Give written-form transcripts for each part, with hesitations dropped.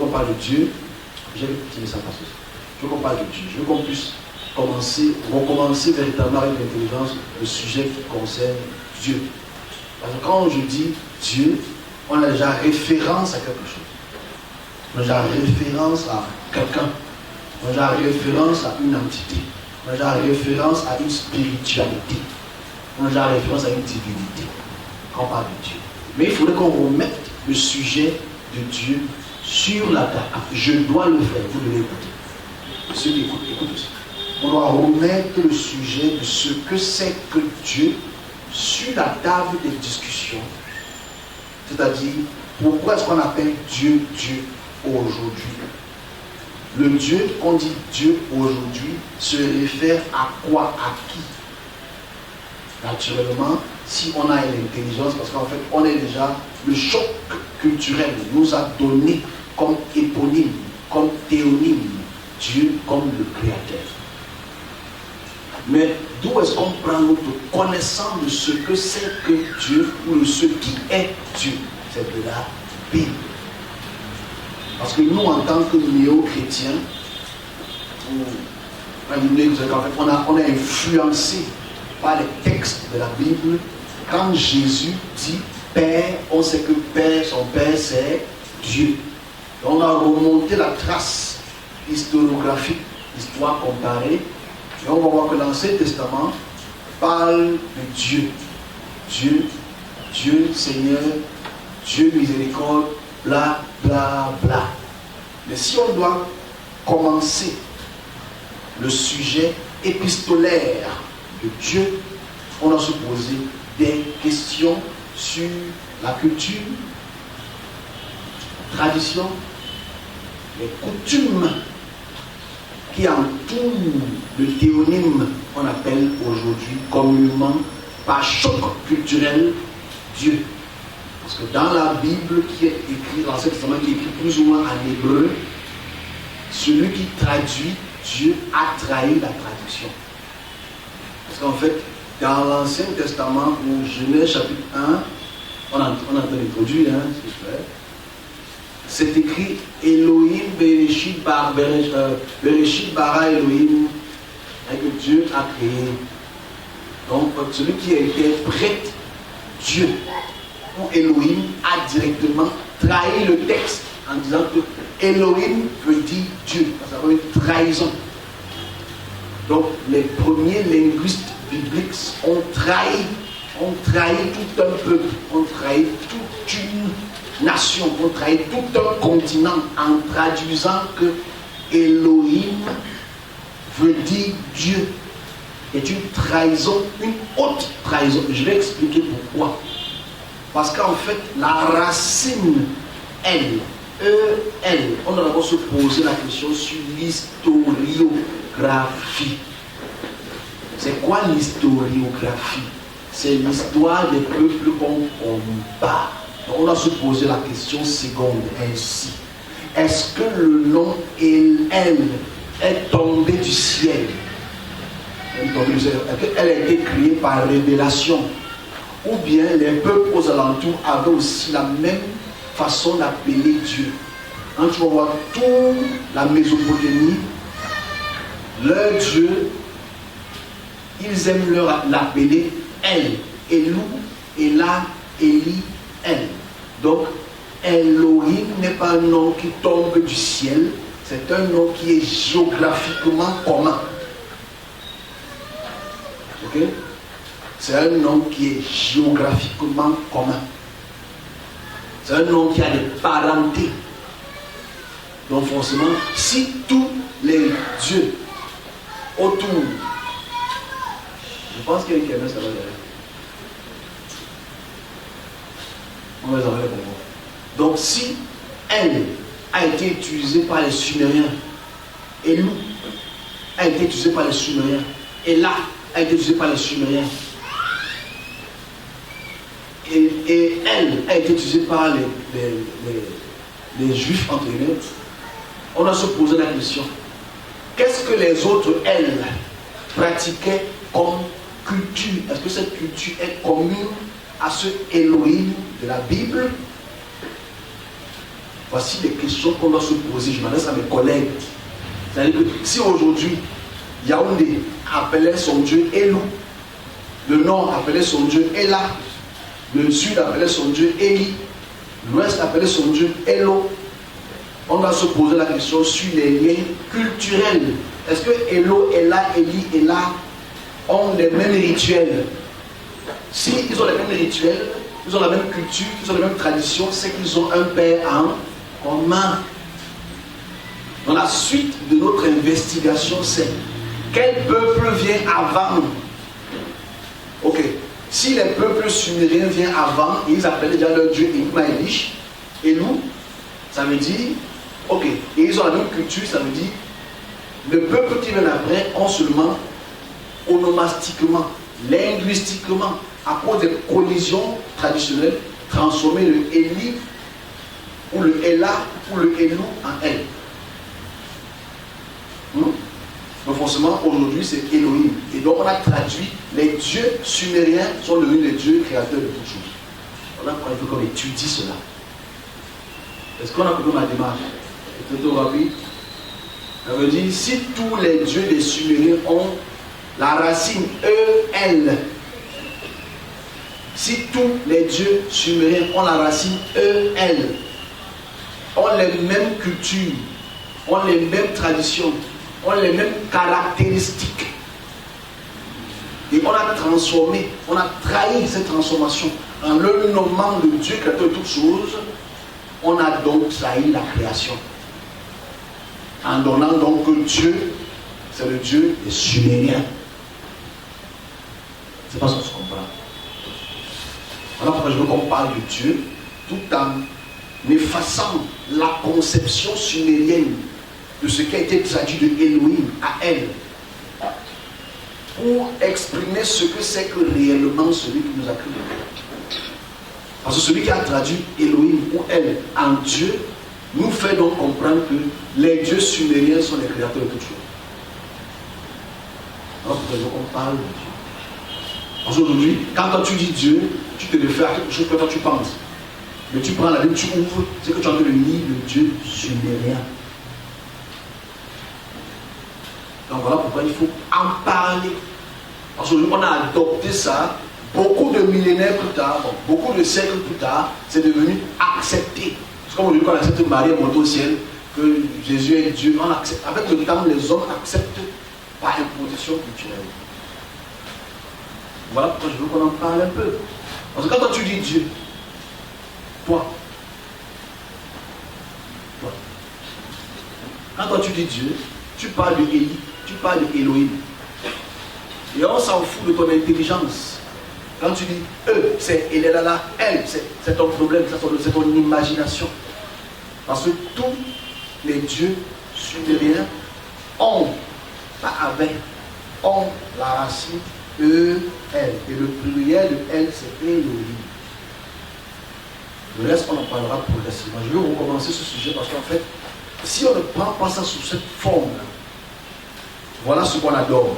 qu'on parle de Dieu, j'ai dit ça parce que je veux qu'on parle de Dieu, je veux qu'on puisse recommencer véritablement avec l'intelligence le sujet qui concerne Dieu. Parce que quand je dis Dieu, on a déjà référence à quelque chose. On a déjà référence à quelqu'un. On a déjà référence à une entité. On a déjà référence à une spiritualité. On a déjà référence à une divinité. Quand on parle de Dieu. Mais il faudrait qu'on remette le sujet de Dieu sur la table. Je dois le faire, vous devez écouter. Ceux qui écoutent, écoutez aussi. On doit remettre le sujet de ce que c'est que Dieu sur la table des discussions. C'est-à-dire, pourquoi est-ce qu'on appelle Dieu Dieu aujourd'hui? Le Dieu qu'on dit Dieu aujourd'hui se réfère à quoi, à qui? Naturellement, si on a l'intelligence, parce qu'en fait, on est déjà, le choc culturel nous a donné comme éponyme, comme théonyme, Dieu comme le Créateur. Mais d'où est-ce qu'on prend notre connaissance de ce que c'est que Dieu ou de ce qui est Dieu? C'est de la Bible. Parce que nous, en tant que néo-chrétiens, on a influencé par les textes de la Bible. Quand Jésus dit Père, on sait que Père, son Père, c'est Dieu. On a remonté la trace historiographique, histoire comparée. Et on va voir que l'Ancien Testament parle de Dieu. Dieu, Dieu, Seigneur, Dieu miséricorde, bla, bla, bla. Mais si on doit commencer le sujet épistolaire de Dieu, on doit se poser des questions sur la culture, la tradition, les coutumes qui entourent le théonyme qu'on appelle aujourd'hui communément par choc culturel Dieu. Parce que dans la Bible qui est écrite, l'Ancien Testament qui est écrit plus ou moins en hébreu, celui qui traduit Dieu a trahi la traduction. Parce qu'en fait, dans l'Ancien Testament, au Genèse chapitre 1, on a introduit, s'il vous plaît, c'est écrit Elohim Bereshit bara Elohim, que Dieu a créé. Donc, celui qui interprète Dieu ou Elohim a directement trahi le texte en disant que Elohim veut dire Dieu. Ça veut dire une trahison. Donc, les premiers linguistes bibliques ont trahi tout un peuple, ont trahi toute une nation, ont trahi tout un continent en traduisant que Elohim veut dire Dieu. C'est une trahison, une haute trahison. Je vais expliquer pourquoi. Parce qu'en fait, la racine, elle, on doit d'abord se poser la question sur l'historiographie. C'est quoi l'historiographie? C'est l'histoire des peuples qu'on compare. On doit se poser la question seconde ainsi. Est-ce que le nom elle est tombé du ciel? Elle a été créée par révélation. Ou bien les peuples aux alentours avaient aussi la même façon d'appeler Dieu. Quand tu vas voir toute la Mésopotamie, leur Dieu, ils aiment l'appeler El, Elou, Ela, Eli, El. Donc, Elohim n'est pas un nom qui tombe du ciel, c'est un nom qui est géographiquement commun. Ok? C'est un nom qui est géographiquement commun. C'est un nom qui a des parentés. Donc forcément, si tous les dieux autour, je pense qu'il y a une caméra, ça va derrière. On va les enlever pour moi. Donc si elle a été utilisée par les Sumériens, Elou a été utilisé par les Sumériens, Ela a été utilisé par les Sumériens, et elle a été utilisée par les Juifs entre eux, on a se posé la question, qu'est-ce que les autres, elles, pratiquaient comme culture? Est-ce que cette culture est commune à ce Elohim de la Bible? voici les questions qu'on doit se poser. Je m'adresse à mes collègues. C'est-à-dire que si aujourd'hui, Yaoundé appelait son Dieu Elou, le nord appelait son Dieu Ella, le sud appelait son Dieu Eli, l'ouest appelait son Dieu Elo, on doit se poser la question sur les liens culturels. Est-ce que Elo, Ella, Eli, Ella ont les mêmes rituels? Si ils ont les mêmes rituels, ils ont la même culture, ils ont les mêmes traditions, c'est qu'ils ont un père en commun. Dans la suite de notre investigation, c'est quel peuple vient avant? Ok. Si les peuples sumériens viennent avant, ils appellent déjà leur dieu Enuma Elish, Elou, ça veut dire, ok. Et ils ont la même culture, ça veut dire, le peuple qui vient après ont seulement onomastiquement, linguistiquement, à cause des collisions traditionnelles, transformé le Eli ou le Ella ou le Elou en Elle. Donc forcément aujourd'hui c'est Elohim. Et donc on a traduit les dieux sumériens sont devenus les dieux créateurs de toutes choses. Voilà pourquoi il faut qu'on étudie cela. Est-ce qu'on a compris ma démarche? C'est tout rapide. Ça veut dire si tous les dieux des Sumériens ont la racine E-L, si tous les dieux sumériens ont la racine E-L, ont les mêmes cultures, ont les mêmes traditions, ont les mêmes caractéristiques, et on a transformé, on a trahi cette transformation en le nommant le Dieu créateur de toutes choses, on a donc trahi la création en donnant donc que Dieu c'est le Dieu des Sumériens. C'est pas ce qu'on se comprend. Voilà pourquoi je veux qu'on parle de Dieu tout en effaçant la conception sumérienne de ce qui a été traduit de Elohim à elle, pour exprimer ce que c'est que réellement celui qui nous a créés. Parce que celui qui a traduit Elohim ou elle en Dieu nous fait donc comprendre que les dieux sumériens sont les créateurs de toutes choses. Alors pourquoi on parle de Dieu? Parce qu'aujourd'hui, quand toi tu dis Dieu, tu te réfères à quelque chose que toi tu penses. Mais tu prends la Bible, tu ouvres, c'est que tu as envie de lire le Dieu sumérien. Donc voilà pourquoi il faut en parler. Parce qu'on a adopté ça, beaucoup de millénaires plus tard, beaucoup de siècles plus tard, c'est devenu accepté. C'est comme aujourd'hui qu'on accepte Marie montée au ciel, que Jésus est Dieu. On accepte. Avec le temps, les hommes acceptent par imposition culturelle. Voilà pourquoi je veux qu'on en parle un peu. Parce que quand toi tu dis Dieu, toi, quand toi tu dis Dieu, tu parles de Élie, tu parles de Elohim. Et on s'en fout de ton intelligence. Quand tu dis eux, c'est elle est là, elle, c'est ton problème, c'est ton imagination. Parce que tous les dieux sumériens ont, pas avec, ont la racine E, elle. Et le pluriel de elle, c'est Elohim. Le reste, on en parlera progressivement. Je vais recommencer ce sujet parce qu'en fait, si on ne prend pas ça sous cette forme-là, voilà ce qu'on adore.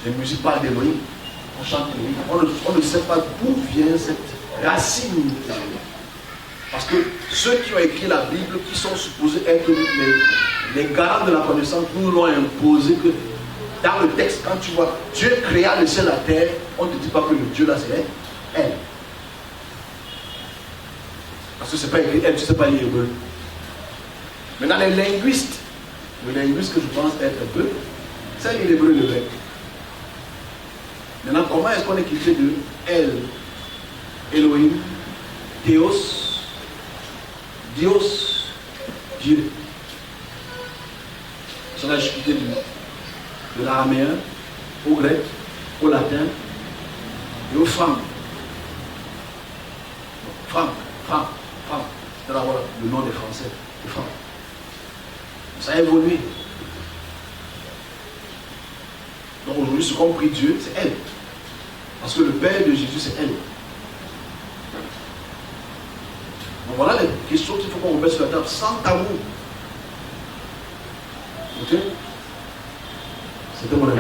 Les musiques parlent d'Elohim, on chante Elohim. On ne sait pas d'où vient cette racine. Parce que ceux qui ont écrit la Bible, qui sont supposés être les garants de la connaissance, nous l'ont imposé que dans le texte, quand tu vois Dieu créa le ciel et la terre, on ne te dit pas que le Dieu là c'est elle. Parce que c'est pas écrit elle, tu ne sais pas lire hébreu. Maintenant les linguistes, le linguiste que je pense être hébreu, c'est l'hébreu le grec. Maintenant, comment est-ce qu'on est quitté de elle, Elohim, Théos, Dios, Dieu? On a quitté de l'araméen au grec, au latin et au franc. Franc. C'est là voilà, le nom des Français, les francs. Ça a évolué. Donc aujourd'hui, ce qu'ont pris Dieu, c'est elle. Parce que le Père de Jésus, c'est elle. Donc voilà les questions qu'il faut qu'on remette sur la table sans tabou. Ok? C'était mon avis.